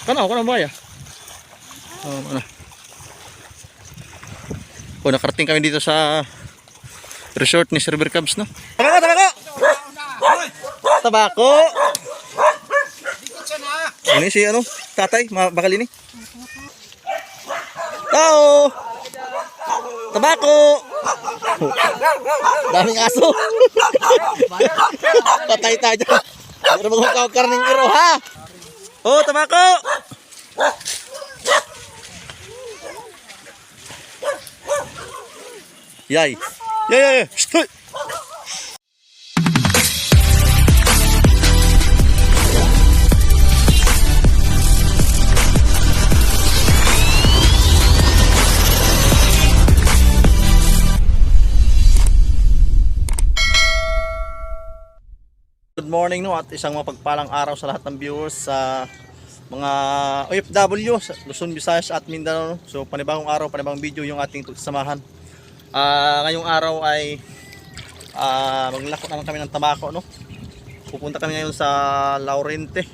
Kano ba ya? Ano? Nakarating kami dito sa resort ni Sir Bear Cubs, no? Tabako! Ini si tatay, bakal ini. Tao! Tabako! Daming aso. Patay tayo. Pero maghukaw ng iro, ha? Oh, tabako! Yay! Yay! Stoy! Good morning, no, at isang mapagpalang araw sa lahat ng viewers sa mga OFW sa Luzon, Visayas at Mindanao. So panibagong araw, panibagong video yung ating pagsasamahan. Ngayong araw ay maglako naman kami ng tabako, no. Pupunta kami ngayon sa Laurente.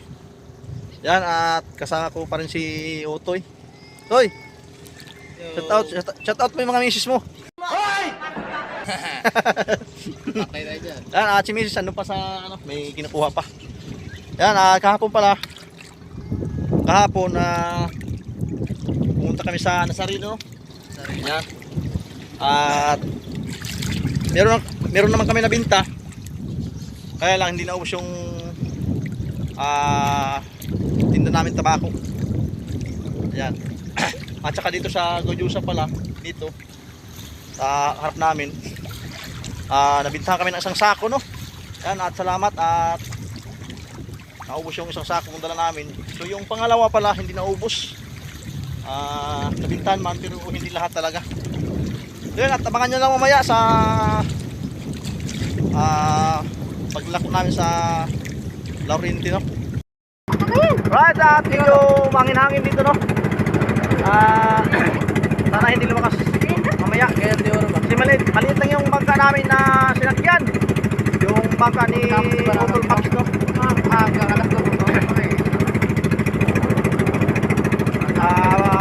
Yan, at kasama ko pa rin si Otoy. Toy! Shout out mo yung mga misis mo. Patay tayo dyan. Yan, si Mrs. ano pa sa may kinukuha pa. Yan, kahapon pumunta kami sa Nazareno. Yan. At meron naman kami nabinta. Kaya lang hindi naubos yung tinda namin tabako. Yan. At saka dito sa Gojusa pala, dito sa harap namin, nabintahan kami ng isang sako, no. Yan, at salamat at naubos yung isang sako kung dala namin. So yung pangalawa pala hindi naubos, nabintahan man pero hindi lahat talaga. So yan, at abangan nyo lang mamaya sa paglako namin sa Laurente, no. Right, at medyo mangin-hangin dito, no. Sana hindi lumakas mamaya. Kasi maliit lang yung bangka namin na sinakyan. Yung bangka ni Motor Pops, no.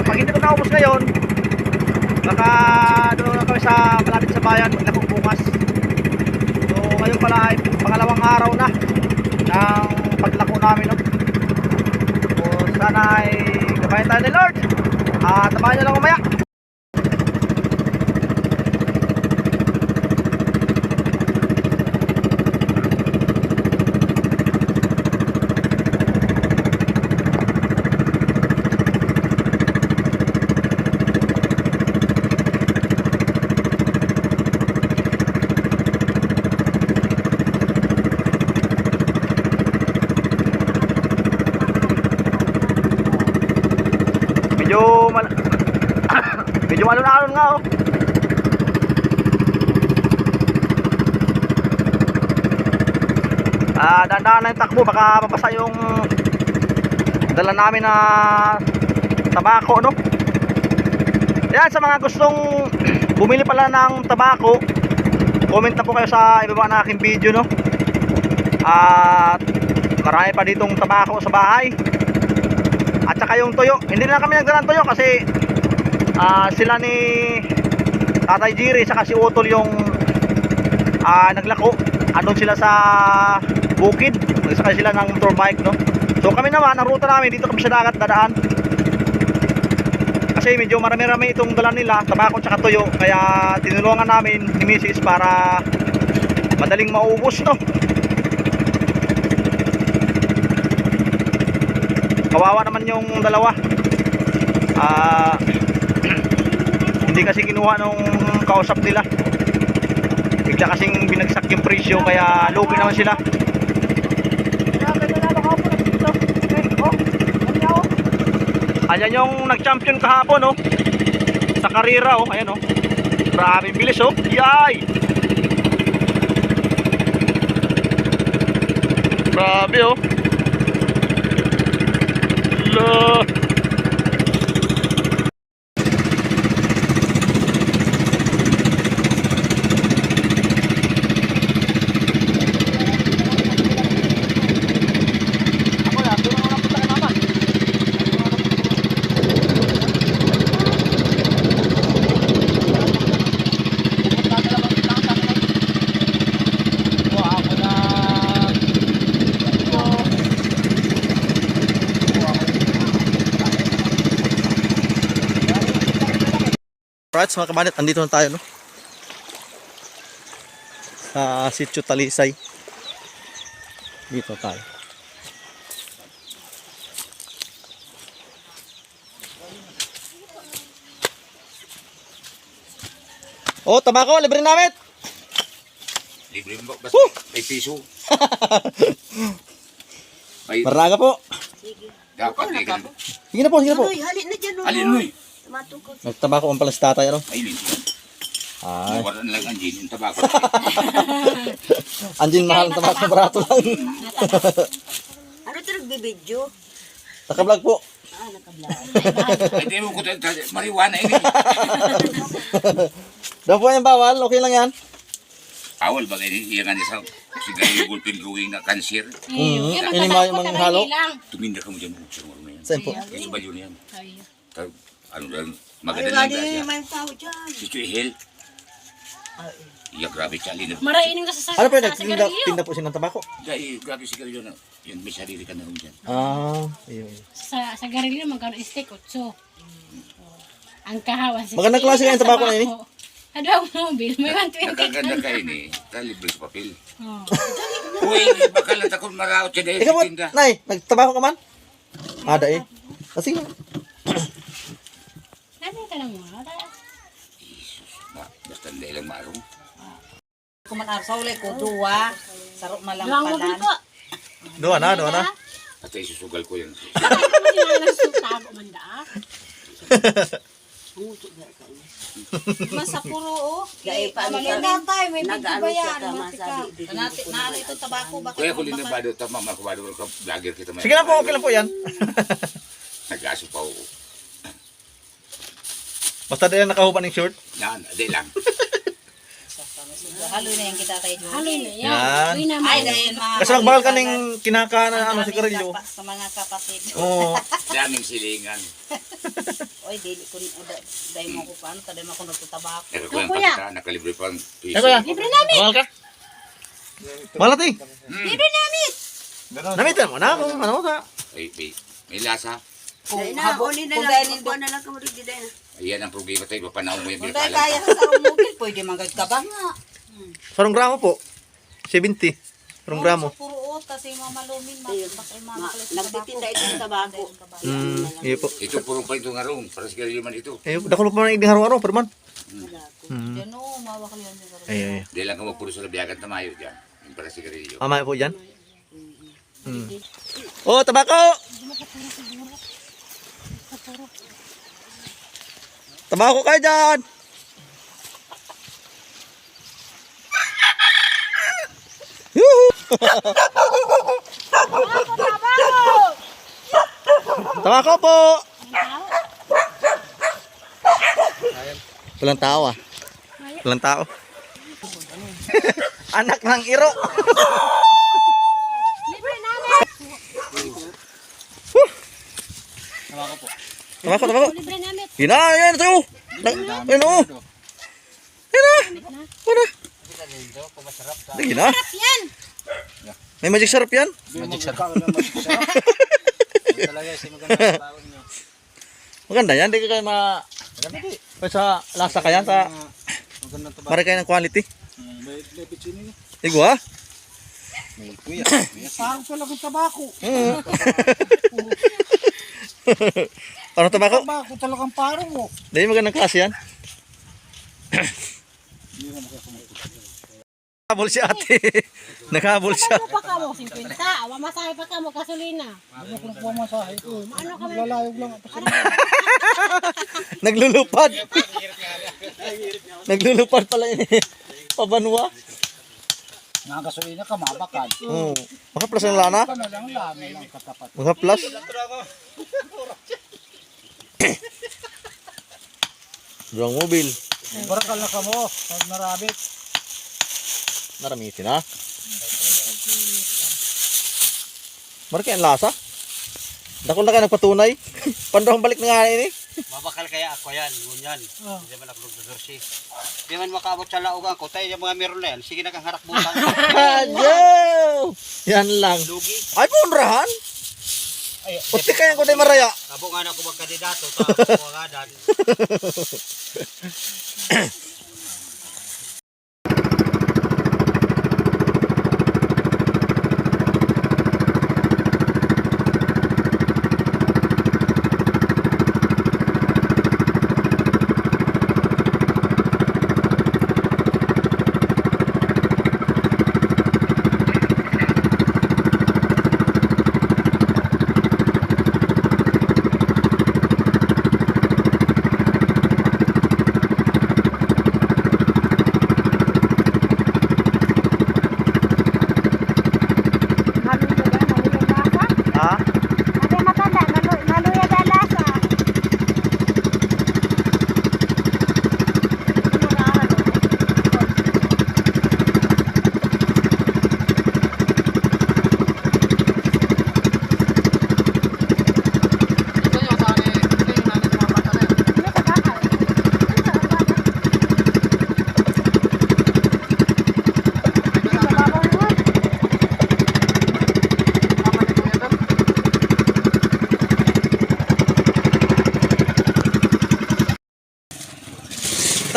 Pag hindi ko naubos ngayon, baka doon na kami sa malapit sa bayan maglakong bukas. So ngayon pala ay pangalawang araw na ng paglako namin, no. So sana ay gabayan tayo ni Lord. Tabahan nyo lang mamaya. Medyo alon-alon nga, oh. Dahan-dahan na yung takbo, baka mapasa yung dala namin na tabako, no. Yan, sa mga gustong bumili pala ng tabako, comment na po kayo sa ibaba na aking video, no. At marami pa ditong tabako sa bahay. At saka yung tuyo, hindi na kami nagdala ng tuyo kasi sila ni Tatay Jiri saka si Otol yung naglako. Andun sila sa bukid, nagsakay sila ng motorbike, no. So kami naman, ang ruta namin dito kami sa dagat dadaan kasi medyo marami-rami itong dala nila, tabako tsaka tuyo. Kaya tinulungan namin ni Mrs. para madaling maubos, no. Kawawa naman yung dalawa. Hindi kasi kinuha nung kausap nila. Bigla kasing binagsak yung presyo, kaya lugi naman sila. Ayan yung nag-champion kahapon, oh. Sa karera, oh. Ayan, oh. Grabe bilis, oh. Yay! Grabe, oh. La. Ako na, doon ako napunta Alright, mga kabanit, andito na tayo, no? Sa Sitio Talisay. Dito tayo. Oh, tabako, libre namin. Libre mo ba? May piso. May Maraga po. dapat eh. ganun. Sige na po, sige na po. Uy, halin na dyan. Alin mo eh. Tumatukod. Nagtabako ang pala si tatay, ano? Ay, libre. Ay. Wala na lang ang gin. Yung tabako. Anjin mahal ng tabako, barato lang. Ano ito nagbibidyo? Nakablog po. Ah, nakabla. Ay, di mo ko marijuana eh. Daw po yan bawal, okay lang yan. Awal ba kayo iyan nga sa sigarilyo gulpin gawing na cancer? Ini mga halo. Tuminda ka mo dyan. Siguro na yan. Saan po? Kasi ba yun yan? Ano lang, Ay, maganda lang wali, siya. may tao dyan. Si Chuihel. Iya, grabe siya. Linap. Maraining ka sa Ano po yun? Tinda po siya ng tabako. Dahil grabe sigarilyo na. Yun, may sarili ka na rin dyan. Ah, ayun. Sa garilyo magkano steak 8. Ang kahawan Magandang klase nga yung tabako na yun, eh. Ano ang mobile? May 120 Nakaganda ka yun eh. Libre sa papel. Oh. Uy, bakal na takot maraot siya dahil Ikaw po, sa tinda. nay, nagtabako ka man? Ada eh. Kasi Ano ka lang mo? Basta hindi lang marong. Kumanar sa ulay ko, duwa. Sarap Lang malampalan. mobile po. doon na. At ay susugal ko yan. Tago man da. Mas sa puro, oh. Gaya pa ano Malinda tayo, may video Nag-ano ba siya yan? ka, Matika. masabi. Naano ito tabako, bakit? Kuya ko din na bado, tama makabado ka, vlogger kita. Sige lang po, okay lang po yan. Nag-aso pa ako. Basta din nakahupan ng short. Yan, di lang. Haloy na yung kita tayo. Haloy na yan. Yan. Uy naman. Ay, dahil mga... Kasi magbahal ka ng kinaka na ano, sigarilyo. Sa mga kapatid. Oo. Daming silingan. Oy, dili ko dahil mo ko paano, tadal mo ko nagtutabako. Pero ko yung pakita, nakalibre pa ang piso. Eh kuya, libre namin. Mahal ka? Mahal natin. Libre namin! Namitan mo na kung ano sa. May lasa. Kung habon kung dahil hindi na lang kamo rin dahil. Ayan ang problema tayo, papanahon mo yung Kung dahil binakalan. kaya sa sarong mobil, pwede magagkabang nga. Sarong gramo po. 70. Sarong gramo. Puro kasi mamalumin, nagtitinda ito sa tabako. Iyo po. Ito purong pa ito nga ron, para sigarilyo man ito. Eh, dako pa man igding haro-haro, pero man. Yan o, mawak yan. Ay. Di lang ka magpuro sa labiagan tamayo dyan. Yung para sigarilyo. Mamaya po dyan. Oh, tabako! Tabako kayo dyan! Yuhu! Tabako po! Walang tao ah. Walang tao. Anak ng iro. Libre namin. Tabako. Libre namin. Yun na, yan ito. Yan o. Yan na. Wala. Sige na. Yan. May magic syrup yan. Maganda yan. Hindi ka kayo sa lasa ka yan. Mara kayo ng quality. Igo ha. Parang pala kong tabako. Ano tabako? Tabako talagang parang mo. Dahil magandang klase yan. Nakahabol si ate. Nakahabol siya. Ano pa ka mo? 50. Awa masahe pa ka mo gasolina. Ano ko nang pumasahe ko? Ano ka man? Lalayog lang ako sa Naglulupad. Naglulupad pala yun eh. Pabanwa. Nagasolina ka, mabakad. Oo. Maka-plus ang lana. Ka na lang lang katapat. Maka-plus. Durang mobil. Barakal na ka mo, pag narabit. Naramitin ha. Maraki ang lasa. Dakol na ka nagpatunay. Pandahong balik na nga ini. Mabakal kaya ako yan, ngunyan. Hindi man ako nagdodorsi. Hindi man makaabot sa laog ako. Tayo yung mga meron na yan. Sige na kang harak bukan. Adyo! Yan lang. Lugi. Ay, punrahan. Ay, Puti kaya ko na maraya. Abo nga na ako magkandidato sa kawangadan. Ha? Ada matanda, maluya dalasa.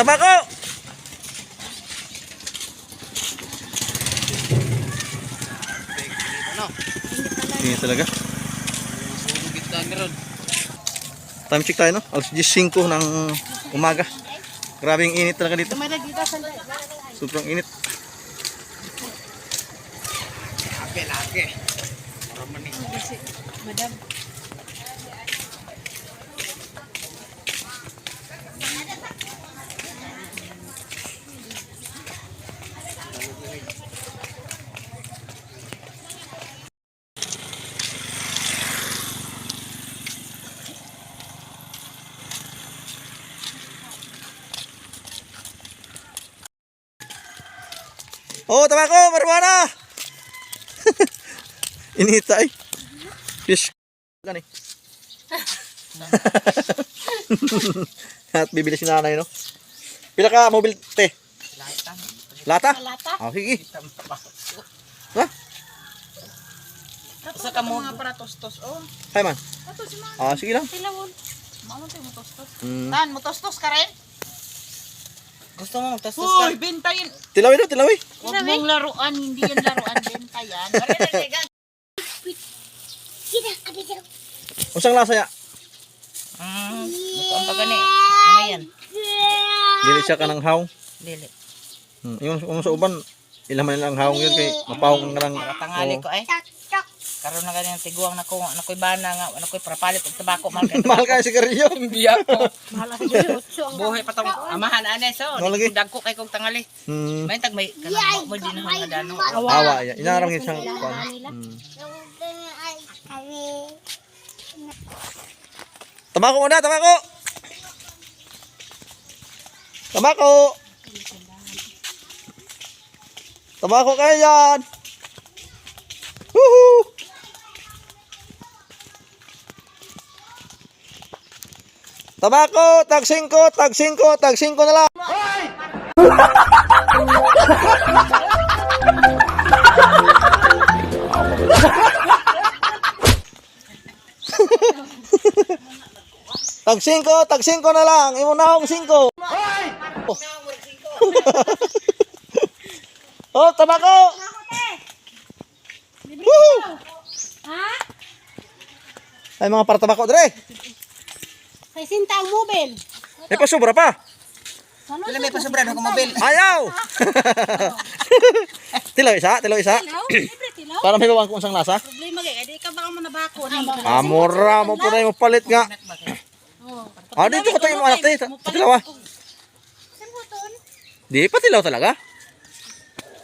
Tabako! Hindi talaga. Time check tayo, no? Alas 10:05 ng umaga. Grabing init talaga dito. Sobrang init. Madam. Oh, tabako! Marijuana! Inita eh. Fish. Gani. At bibili si nanay, no? Pila ka mobile, te? Lata. Lata? Oh, sige. Ha? Sa kamo mga para tostos oh. Hay man. Ah, sige lang. Tilawon. Mao tayo mo tostos. Tan, motostos ka rin? Gusto mo tostos ka? Uy, bentayin. Tilawi na, tilawi. Huwag mong laruan, hindi yan laruan benta yan. Unsang lasa niya? Ito ang pagani. Mga yan. Dili siya ka ng haong. Dili. Yung sa uban, ilaman nila ang haong yun kay mapahong nga lang. Tangali ko ay. Karon na ganyan tiguang na ko, nakoy bana nga, nakoy prapalit og tabako Mahal ka yung sigarilyo. Hindi ako. Buhay pa tong amahan ane so. Ano lagi? Dagko kay kong tangali. May tag may kanang mo din nga dano. Awa, yan. Inarang yung siyang kuwan. Tabako muna, tabako! Tabako! Tabako kayo yan! Woohoo! Tabako! Tag 5, tag 5, tag 5 na lang! Tag 5 na lang. Imo na akong 5. Oh, tabako. Woo! Ha? Ay mga para tabako dire. Kay sinta ang mobile. May pasubra pa. Wala may pasobra ako mobil. Ayaw. Tilaw isa, tilaw isa. Libre tilaw. Para may bawang kung saan lasa. Problema kay di ka baka mo nabako ni. Amora mo po na yung palit nga. Ah, dito ko tayo mo anak tayo. Patilaw ah. Di pa tilaw talaga.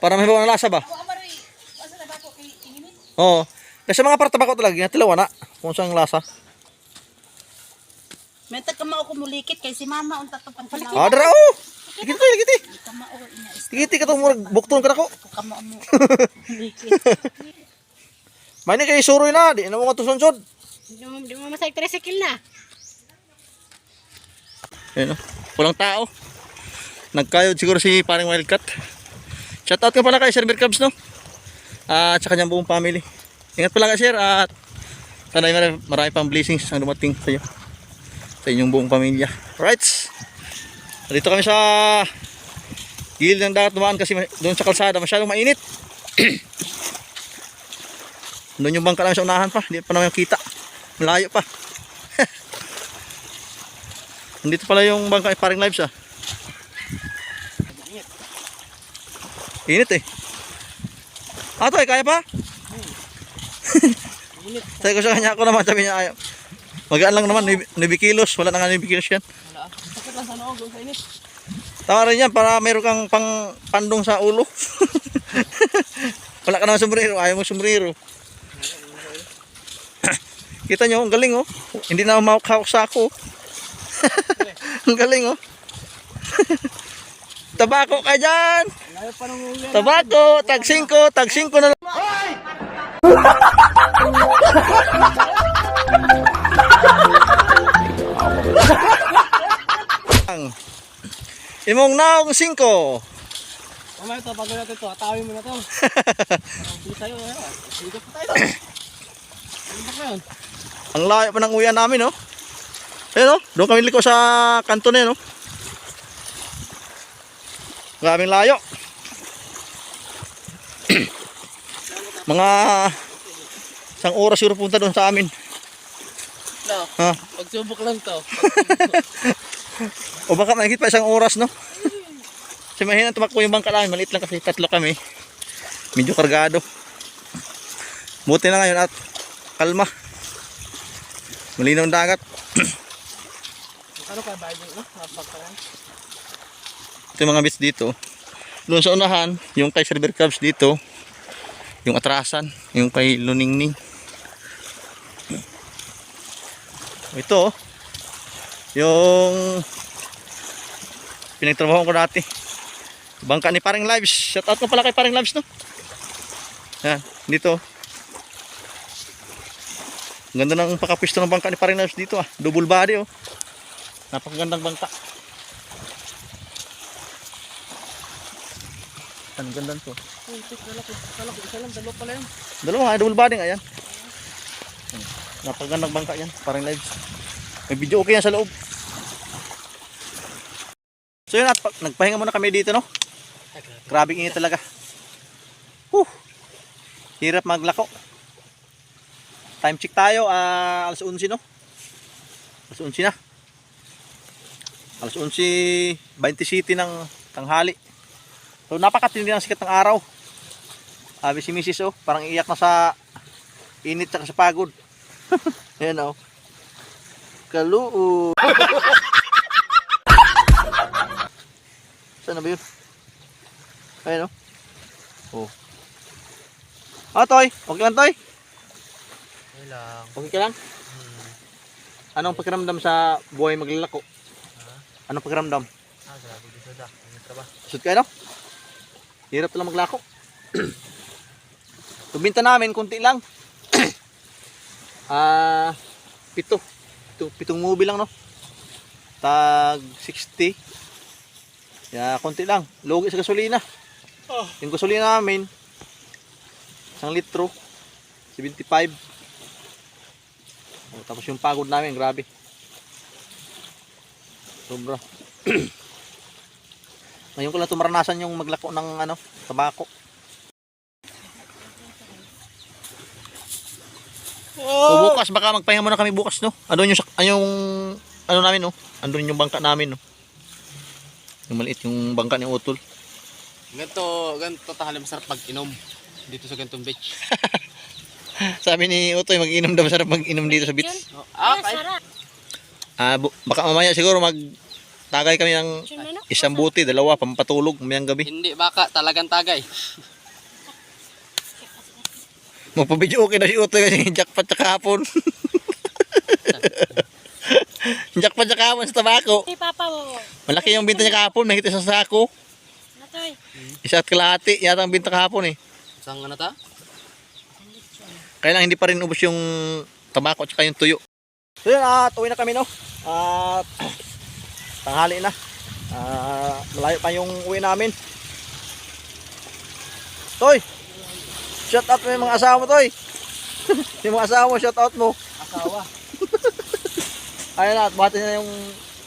Para may bawang lasa ba? Oo. Kasi mga para tabako talaga, tilaw na. Kung saan lasa. May tag kamao ko mulikit kay si mama unta to pan. Ah, dara oh. Ligiti tayo, ligiti. Ligiti ka itong bukton ka na ko. Kamao mo. May ni kayo suroy na, di na mo nga tusunsod. Di mo masay tricycle na. Ayun o, walang tao. Nagkayod siguro si paring Wildcat. Shoutout ka pala kay Sir Beer Cubs, no? At sa kanyang buong family. Ingat pala ka, Sir. At Sana marami pang blessings ang dumating sa iyo. Sa inyong buong pamilya. Alright. Dito kami sa gilid ng dagat, dumaan kasi doon sa kalsada masyadong mainit. Doon yung bangka namin sa unahan pa, hindi pa namin kita. Malayo pa. Nandito pala yung bangka ni Paring Lives ah. Init eh. Toy, kaya pa? Sabi ko sa kanya, ako naman, sabi niya ayaw. Magaan lang naman, 9 kilos. Wala na nga 9 kilos yan. Sakit lang sa noog, sa init. Tama rin yan, para meron kang pandong sa ulo. Wala ka naman sombrero, ayaw mo sombrero. Kita nyo, ang galing oh. Hindi na mahawak sa ako. Ang galing oh. Tabako ka dyan. Tabako, tag 5 na lang. Imong naong 5. Mamaya ito, pag natin ito, atawin mo na ito. Hindi tayo, hindi pa tayo. Ano ba yun? Ang layo pa ng uwian namin, no? Ayun, no? Doon kami liko sa kanto na yun, no? Grabing layo. Mga 1 oras siguro punta doon sa amin. No, Ha? pagsubok lang to. O baka mahigit pa 1 oras, no? Kasi mahina tumakbo yung bangka namin. Maliit lang kasi 3 kami. Medyo kargado. Buti na ngayon at kalma. Malinaw ang dagat. Ano kaya bayad yun, no? Napakalan. Ito yung mga bits dito. Doon sa unahan, yung kay Silver Crabs dito. Yung atrasan, yung kay Luningning. Ito, yung pinagtrabaho ko dati. Bangka ni Paring Lives. Shout out ko pala kay Paring Lives, no? Yan, dito. Ganda ng pakapwisto ng bangka ni Paring Lives dito ah. Double body oh. Napakagandang bangka. Ang ganda to. Isa lang, dalawa pala yun. Dalawa nga, double body nga yan. Napakagandang bangka yan, Paring Lives. May video okay yan sa loob. So yun at nagpahinga muna kami dito, no? Grabing init talaga. Hirap maglako. Time check tayo, alas 11, no? Alas 11 na. Alas 11:27 ng tanghali. So napakatindi ng sikat ng araw. Sabi si Mrs. oh, parang iyak na sa init at sa pagod. Ayan oh. Kaluo. Saan na ba yun? Ayan oh. Oh. Toy. Okay lang, Toy? Okay lang. Okay ka lang? Anong pakiramdam sa buhay maglalako? Anong pakiramdam? Grabe dito da. Ano trabaho? Sud kayo, no? Hirap lang maglako. Tumbinta namin, kunti lang. 7 movie lang, no? Tag 60. Kaya konti lang. Logi sa gasolina. Yung gasolina namin, 1 litro, 75. Tapos yung pagod namin, grabe. Sobra. Ngayon ko lang tumaranasan yung maglako ng tabako. O bukas, baka magpahinga muna kami bukas, no? Andun yung namin, no? Andun yung bangka namin, no? Yung maliit yung bangka ni Utol. Ganito tahali masarap pag-inom dito sa gantong beach. Sabi ni Utoy, mag-inom daw, masarap mag-inom dito sa beach. Baka mamaya siguro magtagay kami ng 1 buti, 2 pampatulog mamayang gabi. Hindi baka, talagang tagay. Magpabidyo okay na si Utoy kasi jackpot sa kahapon. Jackpot sa kahapon sa tabako. Si Papa mo. Malaki yung binta niya kahapon, mahigit sa sako. Natoy. 1 at kalahati yata ang binta kahapon eh. Saan nga na ta? Kaya lang hindi pa rin ubos yung tabako at saka yung tuyo. So yun, uwi na kami, no? At tanghali na. Malayo pa yung uwi namin. Toy! Shout out mo yung mga asawa mo, Toy! Yung mga asawa mo, shout out mo. Asawa. Ayun na, at buhatin na yung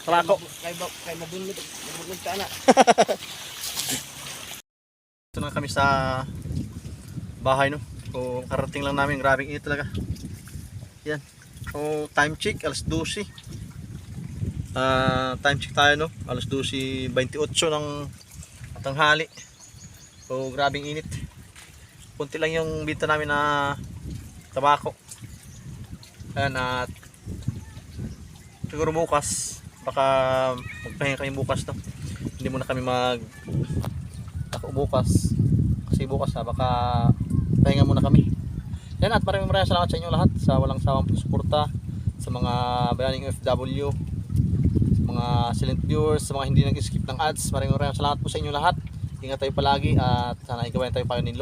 tabako. Kay mabunod ka na. Ito na kami sa bahay, no. So, karating lang namin, grabing init talaga. Yan. So, time check, alas 12. Time check tayo, no. Alas 12:28 ng tanghali. So, grabing init. Kunti lang yung binta namin na tabako. Ayan, at siguro bukas, baka magpahinga kami bukas, no. Hindi muna kami ako bukas. Kasi bukas baka pahinga muna kami. Yan, at maraming salamat sa inyo lahat sa walang sawang suporta sa mga bayaning OFW, sa mga silent viewers, sa mga hindi nag-skip ng ads. Maraming salamat po sa inyo lahat. Ingat tayo palagi at sana igawain tayo pa ni Lord.